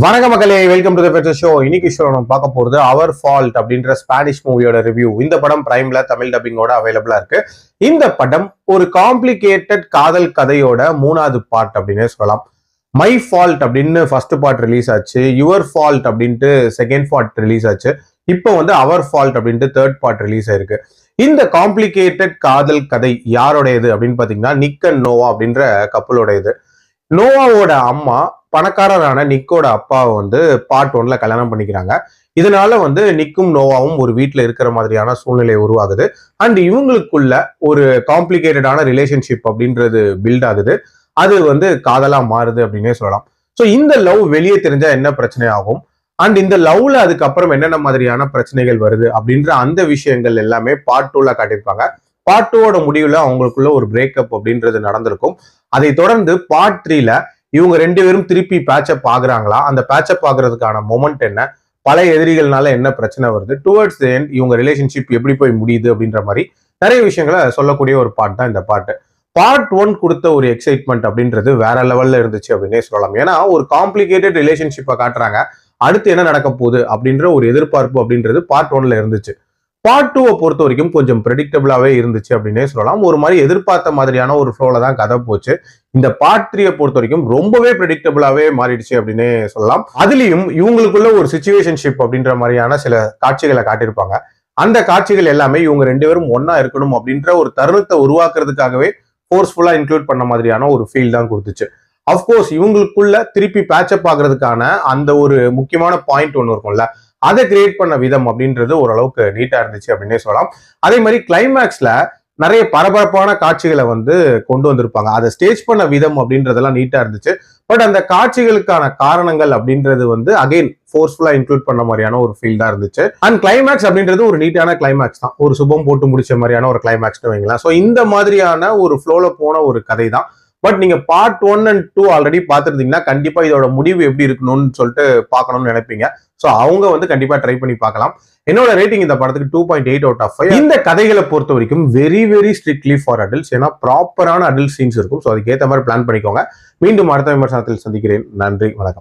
வணக்கம் மக்களே, welcome to the better show. இன்னைக்கு ஷோ நம்ம பார்க்க போறது அவர் ஃபால்ட் அப்படின்ற ஸ்பானிஷ் மூவியோட ரிவ்யூ. இந்த படம் பிரைம்ல தமிழ் டப்பிங்கோட அவைலபிளா இருக்கு. இந்த படம் ஒரு காம்ப்ளிகேட்டட் காதல் கதையோட மூணாவது பார்ட் அப்படின்னே சொல்லலாம். மை ஃபால்ட் அப்படின்னு ஃபர்ஸ்ட் பார்ட் ரிலீஸ் ஆச்சு, யுவர் ஃபால்ட் அப்படின்ட்டு செகண்ட் பார்ட் ரிலீஸ் ஆச்சு, இப்போ அவர் ஃபால்ட் அப்படின்ட்டு தேர்ட் பார்ட் ரிலீஸ் ஆயிருக்கு. இந்த காம்ப்ளிகேட்டட் காதல் கதை யாரோடையது அப்படின்னு பாத்தீங்கன்னா நிக் அண்ட் நோவா அப்படின்ற கப்பலோடையது. நோவாவோட அம்மா பணக்காரரான நிக்கோட அப்பாவை பார்ட் 1ல கல்யாணம் பண்ணிக்கிறாங்க. இதனால நிக்கும் நோவாவும் ஒரு வீட்டுல இருக்கிற மாதிரியான சூழ்நிலை உருவாகுது. அண்ட் இவங்களுக்குள்ள ஒரு காம்ப்ளிகேட்டடான ரிலேஷன்ஷிப் அப்படின்றது பில்ட் ஆகுது. அது காதலா மாறுது அப்படின்னே சொல்லலாம். ஸோ இந்த லவ் வெளியே தெரிஞ்சா என்ன பிரச்சனை ஆகும், அண்ட் இந்த லவ்ல அதுக்கப்புறம் என்னென்ன மாதிரியான பிரச்சனைகள் வருது அப்படின்ற அந்த விஷயங்கள் எல்லாமே பார்ட் 2ல காட்டியிருப்பாங்க. பார்ட் 2வோட முடிவுல அவங்களுக்குள்ள ஒரு பிரேக்கப் அப்படின்றது நடந்திருக்கும். அதை தொடர்ந்து பார்ட் 3ல இவங்க ரெண்டு பேரும் திருப்பி பேட்சப் ஆகுறாங்களா, அந்த பேட்சப் ஆகுறதுக்கான மொமெண்ட் என்ன, பழைய எதிரிகள்னால என்ன பிரச்சனை வருது, டுவர்ட்ஸ் தி எண்ட் இவங்க ரிலேஷன்ஷிப் எப்படி போய் முடியுது அப்படின்ற மாதிரி நிறைய விஷயங்களை சொல்லக்கூடிய ஒரு பார்ட் தான் இந்த பார்ட். பார்ட் 1 கொடுத்த ஒரு எக்ஸைட்மெண்ட் அப்படின்றது வேற லெவல்ல இருந்துச்சு அப்படின்னே சொல்லலாம். ஏன்னா ஒரு காம்ப்ளிகேட்டட் ரிலேஷன்ஷிப்பை காட்டுறாங்க, அடுத்து என்ன நடக்க போகுது அப்படின்ற ஒரு எதிர்பார்ப்பு அப்படின்றது பார்ட் 1ல இருந்துச்சு. பார்ட் 2வை பொறுத்த வரைக்கும் கொஞ்சம் ப்ரெடிக்டபிளாவே இருந்துச்சு அப்படின்னே சொல்லலாம். ஒரு மாதிரி எதிர்பார்த்த மாதிரியான ஒரு ஃப்ளோல தான் கதை போச்சு. இந்த பார்ட் 3யை பொறுத்த வரைக்கும் ரொம்பவே ப்ரெடிக்டபிளாவே மாறிடுச்சு அப்படின்னே சொல்லலாம். அதுலயும் இவங்களுக்குள்ள ஒரு சிச்சுவேஷன்ஷிப் அப்படின்ற மாதிரியான சில காட்சிகளை காட்டியிருப்பாங்க. அந்த காட்சிகள் எல்லாமே இவங்க ரெண்டு பேரும் ஒன்னா இருக்கணும் அப்படின்ற ஒரு தருணத்தை உருவாக்குறதுக்காகவே ஃபோர்ஸ்ஃபுல்லா இன்க்ளூட் பண்ண மாதிரியான ஒரு ஃபீல் தான் கொடுத்துச்சு. அப்கோர்ஸ் இவங்களுக்குள்ள திருப்பி பேட்சப் ஆகுறதுக்கான அந்த ஒரு முக்கியமான பாயிண்ட் ஒன்று இருக்கும்ல, அதை கிரியேட் பண்ண விதம் அப்படின்றது ஓரளவுக்கு நீட்டா இருந்துச்சு அப்படின்னே சொல்லலாம். அதே மாதிரி கிளைமேக்ஸ்ல நிறைய பரபரப்பான காட்சிகளை கொண்டு வந்திருப்பாங்க. அதை ஸ்டேஜ் பண்ண விதம் அப்படின்றதெல்லாம் நீட்டா இருந்துச்சு. பட் அந்த காட்சிகளுக்கான காரணங்கள் அப்படின்றது அகைன் ஃபோர்ஸ்ஃபுல்லா இன்க்ளூட் பண்ண மாதிரியான ஒரு ஃபீல் தான் இருந்துச்சு. அண்ட் கிளைமேக்ஸ் அப்படின்றது ஒரு நீட்டான கிளைமேக்ஸ் தான், ஒரு சுபம் போட்டு முடிச்ச மாதிரியான ஒரு கிளைமேக்ஸ்னு வைங்களேன். ஸோ இந்த மாதிரியான ஒரு ஃப்ளோல போன ஒரு கதை தான். பட் நீங்க பார்ட் 1 and 2 ஆல்ரெடி பார்த்துருந்தீங்கன்னா கண்டிப்பா இதோட முடிவு எப்படி இருக்கணும்னு சொல்லிட்டு பார்க்கணும்னு நினைப்பீங்க. ஸோ அவங்க கண்டிப்பா ட்ரை பண்ணி பார்க்கலாம். என்னோட ரேட்டிங் இந்த படத்துக்கு 2.8 out of 5. இந்த கதைகளை பொறுத்த வரைக்கும் very very strictly for adults. ஏன்னா ப்ராப்பரான அடல்ட் சீன்ஸ் இருக்கும். ஸோ அதுக்கேற்ற மாதிரி பிளான் பண்ணிக்கோங்க. மீண்டும் அடுத்த விமர்சனத்தில் சந்திக்கிறேன். நன்றி, வணக்கம்.